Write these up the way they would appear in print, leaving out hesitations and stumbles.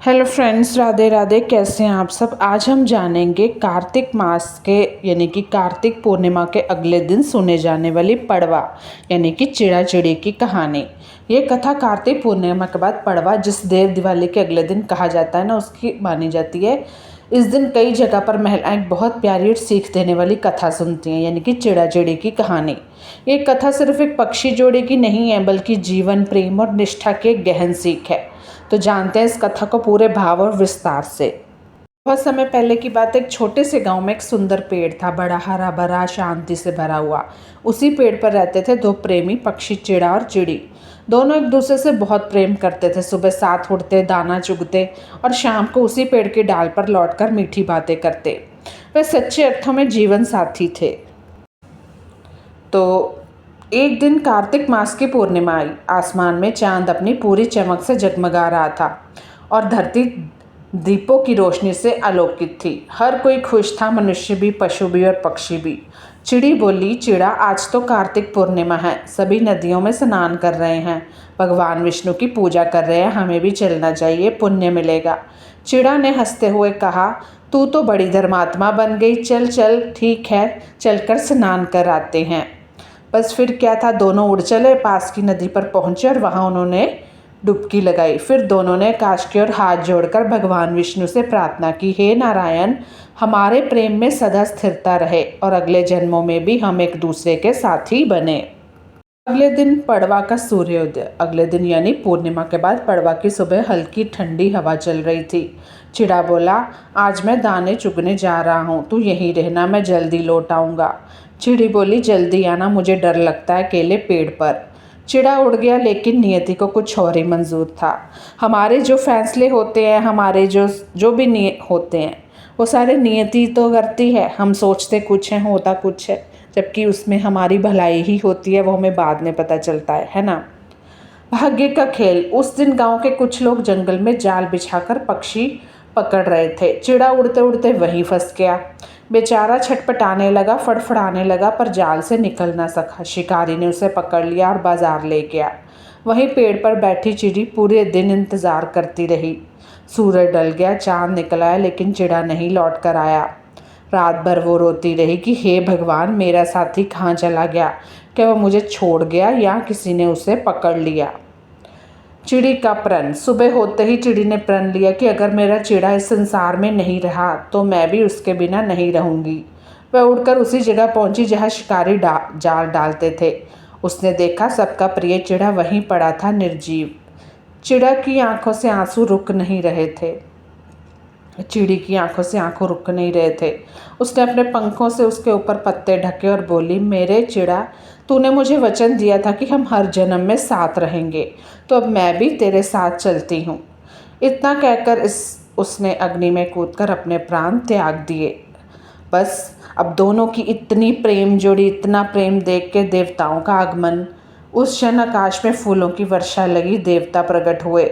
Hello friends, Radhe Radhe. कैसे हैं आप सब। आज हम जानेंगे कार्तिक मास के यानी कि कार्तिक पूर्णिमा के अगले दिन सुने जाने वाली पड़वा यानी कि चिड़ा चिड़ी की कहानी। ये कथा कार्तिक पूर्णिमा के बाद पड़वा जिस देव दिवाली के अगले दिन कहा जाता है ना, उसकी मानी जाती है। इस दिन कई जगह पर महिलाएं बहुत प्यारी और सीख देने वाली कथा सुनती हैं यानी कि चिड़ा चिड़ी की कहानी। ये कथा सिर्फ एक पक्षी जोड़ी की नहीं है बल्कि जीवन, प्रेम और निष्ठा की एक गहन सीख है। तो जानते हैं इस कथा को पूरे भाव और विस्तार से। बहुत समय पहले की बात, एक छोटे से गांव में एक सुंदर पेड़ था, बड़ा हरा भरा, शांति से भरा हुआ। उसी पेड़ पर रहते थे दो प्रेमी पक्षी, चिड़ा और चिड़ी। दोनों एक दूसरे से बहुत प्रेम करते थे। सुबह साथ उठते, दाना चुगते और शाम को उसी पेड़ की डाल पर लौटकर मीठी बातें करते। वे सच्चे अर्थों में जीवन साथी थे। तो एक दिन कार्तिक मास की पूर्णिमा आई। आसमान में चांद अपनी पूरी चमक से जगमगा रहा था और धरती दीपों की रोशनी से आलोकित थी। हर कोई खुश था, मनुष्य भी, पशु भी और पक्षी भी। चिड़ी बोली, चिड़ा, आज तो कार्तिक पूर्णिमा है, सभी नदियों में स्नान कर रहे हैं, भगवान विष्णु की पूजा कर रहे हैं, हमें भी चलना चाहिए, पुण्य मिलेगा। चिड़ा ने हंसते हुए कहा, तू तो बड़ी धर्मात्मा बन गई, चल चल, ठीक है, चलकर स्नान कर आते हैं। बस फिर क्या था, दोनों उड़ चले, पास की नदी पर पहुंचे और वहां उन्होंने डुबकी लगाई। फिर दोनों ने आकाश की ओर हाथ जोड़कर भगवान विष्णु से प्रार्थना की, हे नारायण, हमारे प्रेम में सदा स्थिरता रहे और अगले जन्मों में भी हम एक दूसरे के साथी बने। अगले दिन पड़वा का सूर्योदय। अगले दिन यानी पूर्णिमा के बाद पड़वा की सुबह हल्की ठंडी हवा चल रही थी। चिड़ा बोला, आज मैं दाने चुगने जा रहा हूँ, तू यहीं रहना, मैं जल्दी लौट आऊँगा। चिड़ी बोली, जल्दी आना, मुझे डर लगता है अकेले पेड़ पर। चिड़ा उड़ गया, लेकिन नियति को कुछ और ही मंजूर था। हमारे जो फैसले होते हैं, हमारे जो भी होते हैं, वो सारे नियति तो करती है। हम सोचते कुछ है, होता कुछ है, जबकि उसमें हमारी भलाई ही होती है। वो हमें बाद में पता चलता है ना। भाग्य का खेल। उस दिन गांव के कुछ लोग जंगल में जाल बिछाकर पक्षी पकड़ रहे थे। चिड़ा उड़ते उड़ते वहीं फंस गया। बेचारा छटपटाने लगा, फड़फड़ाने लगा, पर जाल से निकल ना सका। शिकारी ने उसे पकड़ लिया और बाजार ले गया। वहीं पेड़ पर बैठी चिड़ी पूरे दिन इंतजार करती रही। सूरज ढल गया, चांद निकल आया, लेकिन चिड़ा नहीं लौट कर आया। रात भर वो रोती रही कि हे भगवान, मेरा साथी कहाँ चला गया? क्या वो मुझे छोड़ गया या किसी ने उसे पकड़ लिया? चिड़ी का प्रण। सुबह होते ही चिड़ी ने प्रण लिया कि अगर मेरा चिड़ा इस संसार में नहीं रहा तो मैं भी उसके बिना नहीं रहूंगी। वह उड़कर उसी जगह पहुंची जहां शिकारी जाल डालते थे। उसने देखा सबका प्रिय चिड़ा वहीं पड़ा था, निर्जीव। चिड़ा की आंखों से आंसू रुक नहीं रहे थे। चिड़ी की आंखों से आंसू रुक नहीं रहे थे। उसने अपने पंखों से उसके ऊपर पत्ते ढके और बोली, मेरे चिड़ा, तूने मुझे वचन दिया था कि हम हर जन्म में साथ रहेंगे, तो अब मैं भी तेरे साथ चलती हूँ। इतना कहकर उसने अग्नि में कूदकर अपने प्राण त्याग दिए। बस अब दोनों की इतनी प्रेम जोड़ी, इतना प्रेम देख के देवताओं का आगमन। उस क्षण आकाश में फूलों की वर्षा लगी, देवता प्रकट हुए।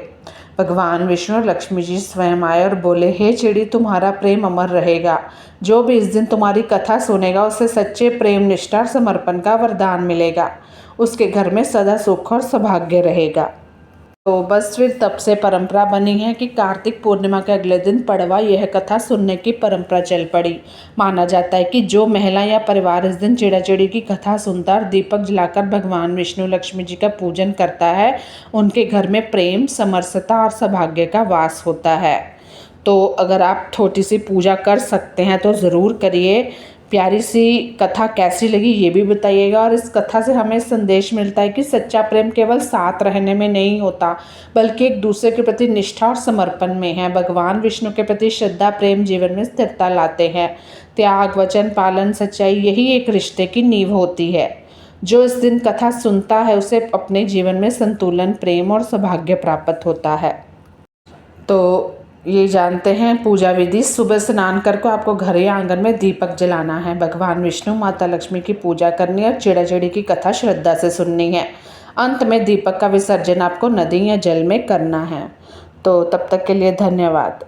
भगवान विष्णु और लक्ष्मी जी स्वयं आए और बोले, हे चिड़ी, तुम्हारा प्रेम अमर रहेगा। जो भी इस दिन तुम्हारी कथा सुनेगा उसे सच्चे प्रेम, निष्ठा और समर्पण का वरदान मिलेगा। उसके घर में सदा सुख और सौभाग्य रहेगा। तो बस फिर तब से परंपरा बनी है कि कार्तिक पूर्णिमा के अगले दिन पड़वा यह कथा सुनने की परंपरा चल पड़ी। माना जाता है कि जो महिला या परिवार इस दिन चिड़ा चिड़ी की कथा सुनता और दीपक जलाकर भगवान विष्णु लक्ष्मी जी का पूजन करता है, उनके घर में प्रेम, समरसता और सौभाग्य का वास होता है। तो अगर आप छोटी सी पूजा कर सकते हैं तो ज़रूर करिए। प्यारी सी कथा कैसी लगी ये भी बताइएगा। और इस कथा से हमें संदेश मिलता है कि सच्चा प्रेम केवल साथ रहने में नहीं होता, बल्कि एक दूसरे के प्रति निष्ठा और समर्पण में है। भगवान विष्णु के प्रति श्रद्धा, प्रेम जीवन में स्थिरता लाते हैं। त्याग, वचन पालन, सच्चाई, यही एक रिश्ते की नींव होती है। जो इस दिन कथा सुनता है उसे अपने जीवन में संतुलन, प्रेम और सौभाग्य प्राप्त होता है। तो ये जानते हैं पूजा विधि। सुबह स्नान करके आपको घर या आंगन में दीपक जलाना है, भगवान विष्णु, माता लक्ष्मी की पूजा करनी है और चिड़ा चिड़ी की कथा श्रद्धा से सुननी है। अंत में दीपक का विसर्जन आपको नदी या जल में करना है। तो तब तक के लिए धन्यवाद।